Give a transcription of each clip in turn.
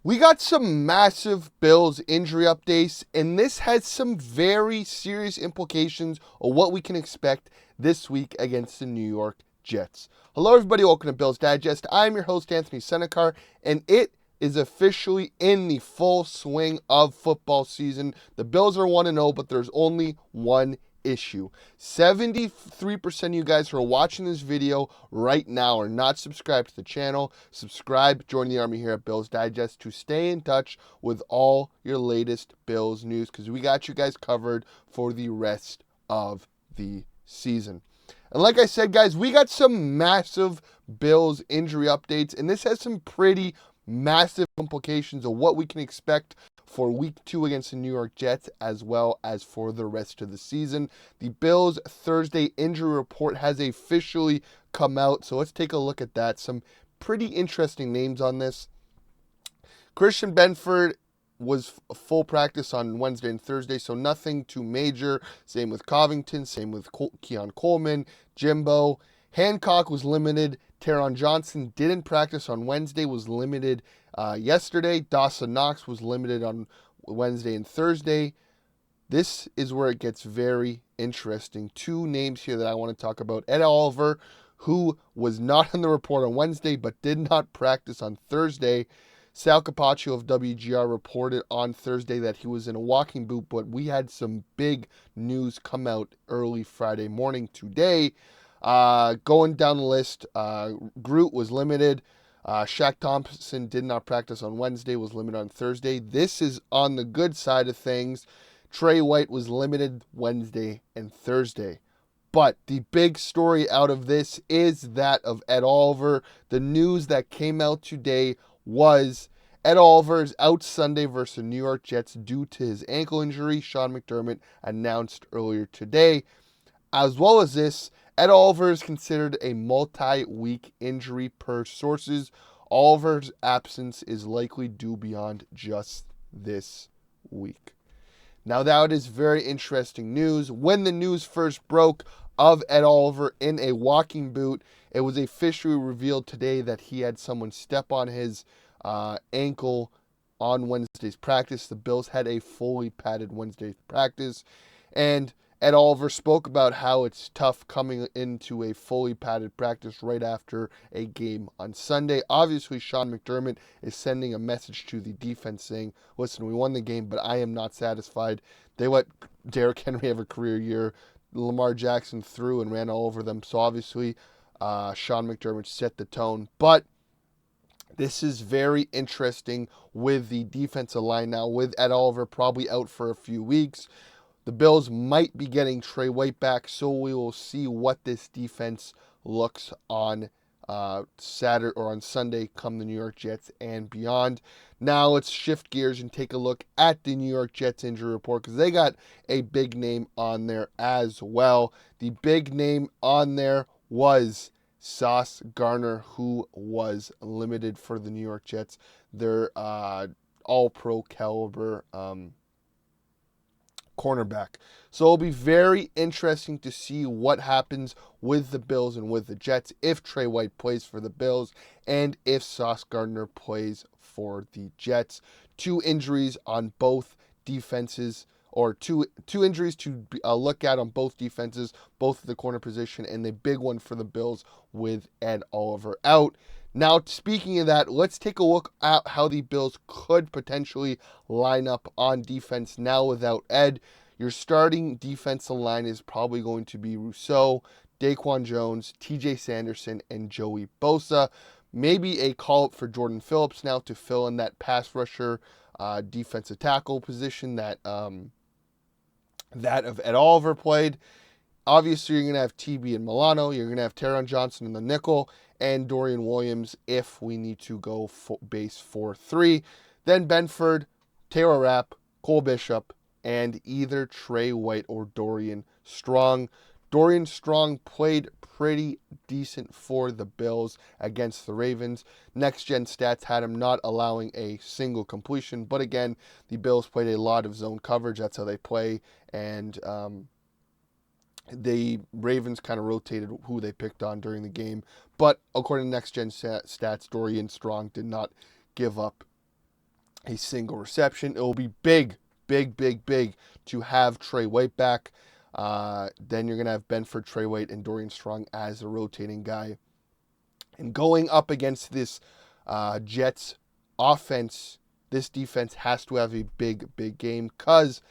We got some massive Bills injury updates, and this has some very serious implications of what we can expect this week against the New York Jets. Hello, everybody. Welcome to Bills Digest. I'm your host, Anthony Senicar, and it is officially in the full swing of football season. The Bills are 1-0, but there's only one issue. 73% of you guys who are watching this video right now are not subscribed to the channel. Subscribe, join the army here at Bills Digest to stay in touch with all your latest Bills news, because we got you guys covered for the rest of the season. And like I said, guys, we got some massive Bills injury updates, and this has some pretty massive implications of what we can expect for week 2 against the New York Jets, as well as for the rest of the season. The Bills' Thursday injury report has officially come out, so let's take a look at that. Some pretty interesting names on this. Christian Benford was full practice on Wednesday and Thursday, so nothing too major. Same with Covington, same with Keon Coleman, Jimbo. Hancock was limited. Taron Johnson didn't practice on Wednesday, was limited yesterday. Dawson Knox was limited on Wednesday and Thursday. This is where it gets very interesting. Two names here that I want to talk about. Ed Oliver, who was not on the report on Wednesday but did not practice on Thursday. Sal Capaccio of WGR reported on Thursday that he was in a walking boot, but we had some big news come out early Friday morning today. Going down the list, Groot was limited. Shaq Thompson did not practice on Wednesday, was limited on Thursday. This is on the good side of things. Trey White was limited Wednesday and Thursday. But the big story out of this is that of Ed Oliver. The news that came out today was Ed Oliver is out Sunday versus the New York Jets due to his ankle injury, Sean McDermott announced earlier today. As well as this, Ed Oliver is considered a multi-week injury per sources. Oliver's absence is likely due beyond just this week. Now, that is very interesting news. When the news first broke of Ed Oliver in a walking boot, it was officially revealed today that he had someone step on his ankle on Wednesday's practice. The Bills had a fully padded Wednesday's practice, and Ed Oliver spoke about how it's tough coming into a fully padded practice right after a game on Sunday. Obviously, Sean McDermott is sending a message to the defense saying, listen, we won the game, but I am not satisfied. They let Derrick Henry have a career year. Lamar Jackson threw and ran all over them. So obviously, Sean McDermott set the tone. But this is very interesting with the defensive line now, with Ed Oliver probably out for a few weeks. The Bills might be getting Trey White back, so we will see what this defense looks on Saturday or on Sunday come the New York Jets and beyond. Now let's shift gears and take a look at the New York Jets injury report, because they got a big name on there as well. The big name on there was Sauce Gardner, who was limited for the New York Jets. Their all-pro caliber cornerback. So it'll be very interesting to see what happens with the Bills and with the Jets if Trey White plays for the Bills and if Sauce Gardner plays for the Jets. Two injuries on both defenses, or two injuries to look at on both defenses, both at the corner position, and the big one for the Bills with Ed Oliver out. Now, speaking of that, let's take a look at how the Bills could potentially line up on defense now without Ed. Your starting defensive line is probably going to be Rousseau, Daquan Jones, TJ Sanderson, and Joey Bosa. Maybe a call-up for Jordan Phillips now to fill in that pass rusher defensive tackle position that of Ed Oliver played. Obviously, you're going to have TB and Milano. You're going to have Taron Johnson in the nickel and Dorian Williams if we need to go base 4-3. Then Benford, Taylor Rapp, Cole Bishop, and either Trey White or Dorian Strong. Dorian Strong played pretty decent for the Bills against the Ravens. Next Gen Stats had him not allowing a single completion, but again, the Bills played a lot of zone coverage. That's how they play, and the Ravens kind of rotated who they picked on during the game. But according to Next Gen Stats, Dorian Strong did not give up a single reception. It will be big, big, big, big to have Trey White back. Then you're going to have Benford, Trey White, and Dorian Strong as a rotating guy. And going up against this Jets offense, this defense has to have a big, big game because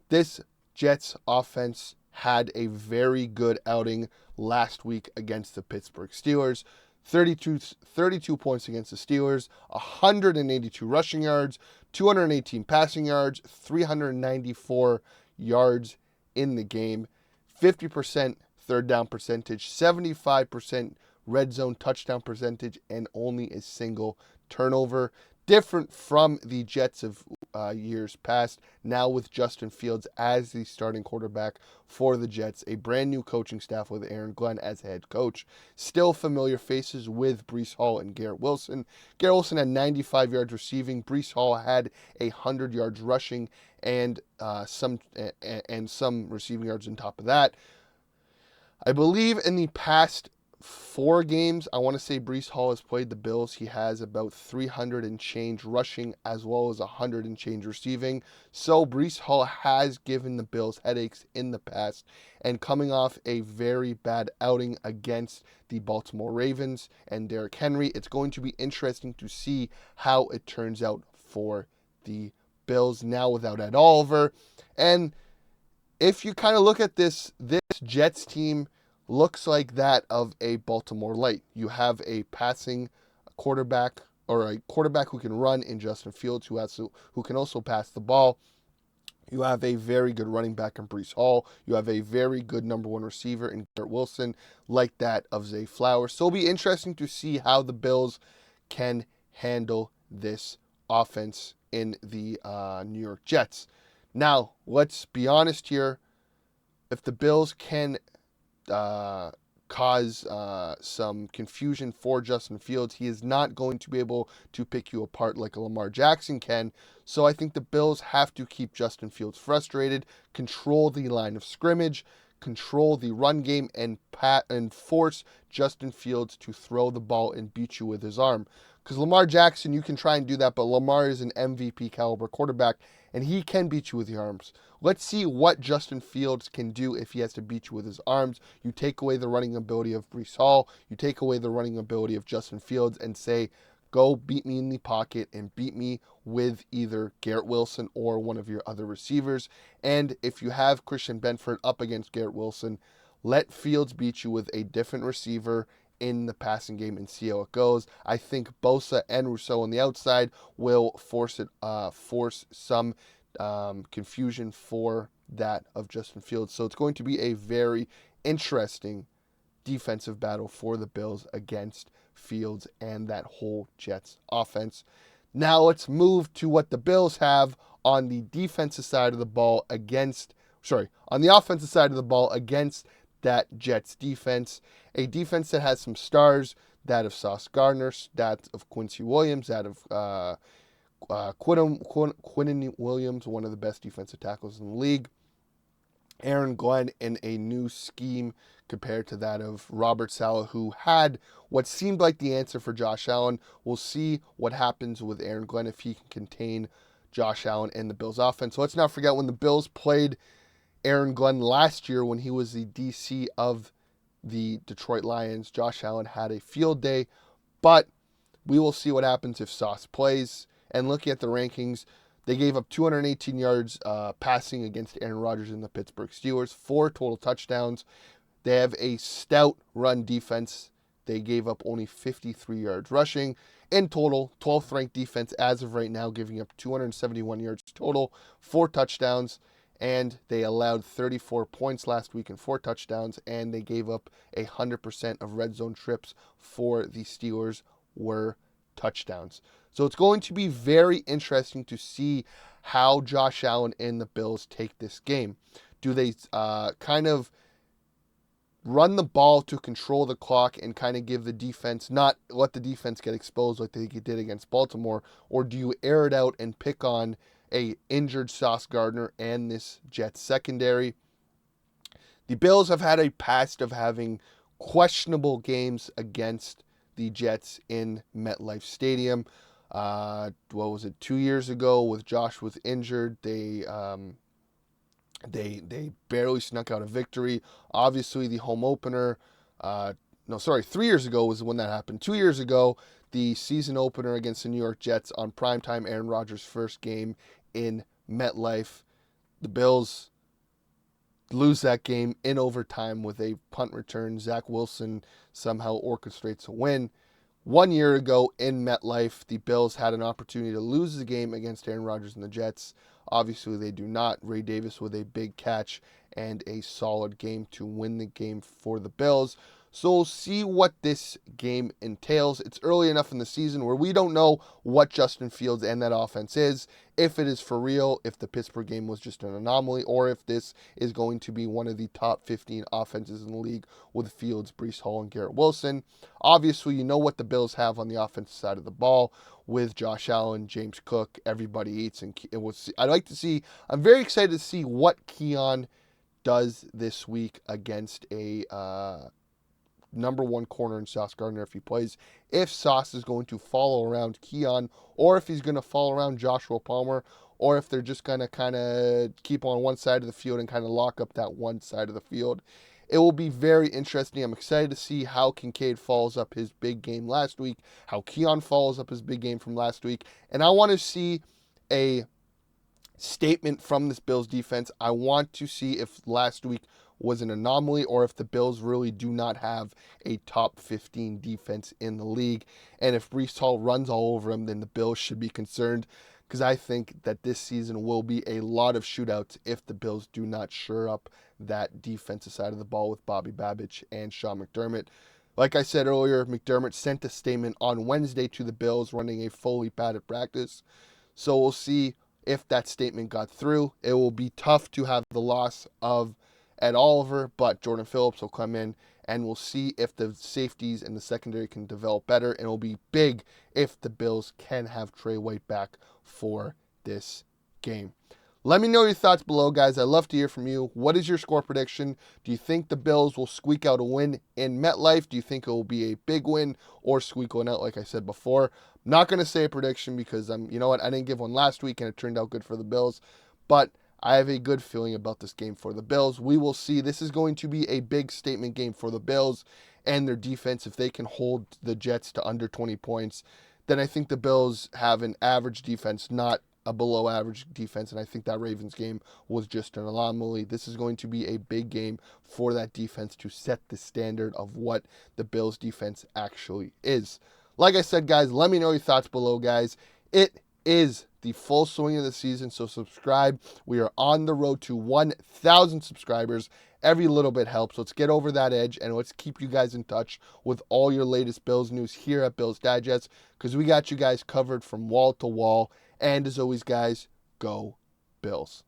this Jets offense had a very good outing last week against the Pittsburgh Steelers. 32 points against the Steelers, 182 rushing yards, 218 passing yards, 394 yards in the game, 50% third down percentage, 75% red zone touchdown percentage, and only a single turnover. Different from the Jets of years past, now with Justin Fields as the starting quarterback for the Jets, a brand new coaching staff with Aaron Glenn as head coach. Still familiar faces with Breece Hall and Garrett Wilson. Garrett Wilson had 95 yards receiving. Breece Hall had 100 yards rushing and some receiving yards on top of that. I believe in the past 4 games, I want to say Breece Hall has played the Bills. He has about 300 and change rushing as well as 100 and change receiving. So Breece Hall has given the Bills headaches in the past, and coming off a very bad outing against the Baltimore Ravens and Derrick Henry, it's going to be interesting to see how it turns out for the Bills now without Ed Oliver. And if you kind of look at this Jets team looks like that of a Baltimore Light. You have a passing quarterback, or a quarterback who can run in Justin Fields, who can also pass the ball. You have a very good running back in Breece Hall. You have a very good number 1 receiver in Garrett Wilson, like that of Zay Flowers. So it'll be interesting to see how the Bills can handle this offense in the New York Jets. Now, let's be honest here. If the Bills can cause some confusion for Justin Fields, he is not going to be able to pick you apart like a Lamar Jackson can. So I think the Bills have to keep Justin Fields frustrated, control the line of scrimmage, control the run game, and force Justin Fields to throw the ball and beat you with his arm. Because Lamar Jackson, you can try and do that, but Lamar is an MVP caliber quarterback, and he can beat you with the arms. Let's see what Justin Fields can do if he has to beat you with his arms. You take away the running ability of Breece Hall, you take away the running ability of Justin Fields, and say, go beat me in the pocket and beat me with either Garrett Wilson or one of your other receivers. And if you have Christian Benford up against Garrett Wilson, let Fields beat you with a different receiver in the passing game and see how it goes. I think Bosa and Rousseau on the outside will force some confusion for that of Justin Fields. So it's going to be a very interesting defensive battle for the Bills against Fields and that whole Jets offense. Now let's move to what the Bills have on the defensive side of the ball on the offensive side of the ball against that Jets defense. A defense that has some stars, that of Sauce Gardner, that of Quincy Williams, that of Quinnen Williams, one of the best defensive tackles in the league. Aaron Glenn in a new scheme compared to that of Robert Saleh, who had what seemed like the answer for Josh Allen. We'll see what happens with Aaron Glenn if he can contain Josh Allen and the Bills offense. So let's not forget when the Bills played Aaron Glenn last year when he was the DC of the Detroit Lions, Josh Allen had a field day, but we will see what happens if Sauce plays. And looking at the rankings, they gave up 218 yards passing against Aaron Rodgers and the Pittsburgh Steelers, 4 total touchdowns. They have a stout run defense. They gave up only 53 yards rushing. In total, 12th ranked defense as of right now, giving up 271 yards total, 4 touchdowns. And they allowed 34 points last week and 4 touchdowns, and they gave up 100% of red zone trips for the Steelers were touchdowns. So it's going to be very interesting to see how Josh Allen and the Bills take this game. Do they kind of run the ball to control the clock and kind of give the defense, not let the defense get exposed like they did against Baltimore, or do you air it out and pick on a injured Sauce Gardner and this Jets secondary? The Bills have had a past of having questionable games against the Jets in MetLife Stadium. What was it? 2 years ago, with Josh was injured, they barely snuck out a victory. Obviously, the home opener. No, sorry, 3 years ago was when that happened. 2 years ago, the season opener against the New York Jets on primetime, Aaron Rodgers' first game in MetLife. The Bills lose that game in overtime with a punt return. Zach Wilson somehow orchestrates a win. 1 year ago in MetLife, the Bills had an opportunity to lose the game against Aaron Rodgers and the Jets. Obviously, they do not. Ray Davis with a big catch and a solid game to win the game for the Bills. So we'll see what this game entails. It's early enough in the season where we don't know what Justin Fields and that offense is, if it is for real, if the Pittsburgh game was just an anomaly, or if this is going to be one of the top 15 offenses in the league with Fields, Breece Hall, and Garrett Wilson. Obviously, you know what the Bills have on the offensive side of the ball with Josh Allen, James Cook, everybody eats. And I'd like to see, I'm very excited to see what Keon does this week against a number one corner in Sauce Gardner if he plays. If Sauce is going to follow around Keon, or if he's going to follow around Joshua Palmer, or if they're just going to kind of keep on one side of the field and kind of lock up that one side of the field. It will be very interesting. I'm excited to see how Kincaid follows up his big game last week, how Keon follows up his big game from last week, and I want to see a statement from this Bills defense. I want to see if last week was an anomaly or if the Bills really do not have a top 15 defense in the league. And if Breece Hall runs all over him, then the Bills should be concerned, because I think that this season will be a lot of shootouts if the Bills do not shore up that defensive side of the ball with Bobby Babich and Sean McDermott. Like I said earlier, McDermott sent a statement on Wednesday to the Bills running a fully padded practice. So we'll see if that statement got through. It will be tough to have the loss of Ed Oliver, but Jordan Phillips will come in, and we'll see if the safeties and the secondary can develop better. And it will be big if the Bills can have Trey White back for this game. Let me know your thoughts below, guys. I'd love to hear from you. What is your score prediction? Do you think the Bills will squeak out a win in MetLife? Do you think it will be a big win or squeak one out, like I said before? I'm not going to say a prediction because you know what? I didn't give one last week and it turned out good for the Bills. But I have a good feeling about this game for the Bills. We will see. This is going to be a big statement game for the Bills and their defense. If they can hold the Jets to under 20 points, then I think the Bills have an average defense, not a below average defense, and I think that Ravens game was just an anomaly. This is going to be a big game for that defense to set the standard of what the Bills defense actually is. Like I said, guys, let me know your thoughts below, guys. It is the full swing of the season, so subscribe. We are on the road to 1,000 subscribers. Every little bit helps. Let's get over that edge, and let's keep you guys in touch with all your latest Bills news here at Bills Digest, because we got you guys covered from wall to wall. And as always, guys, go Bills.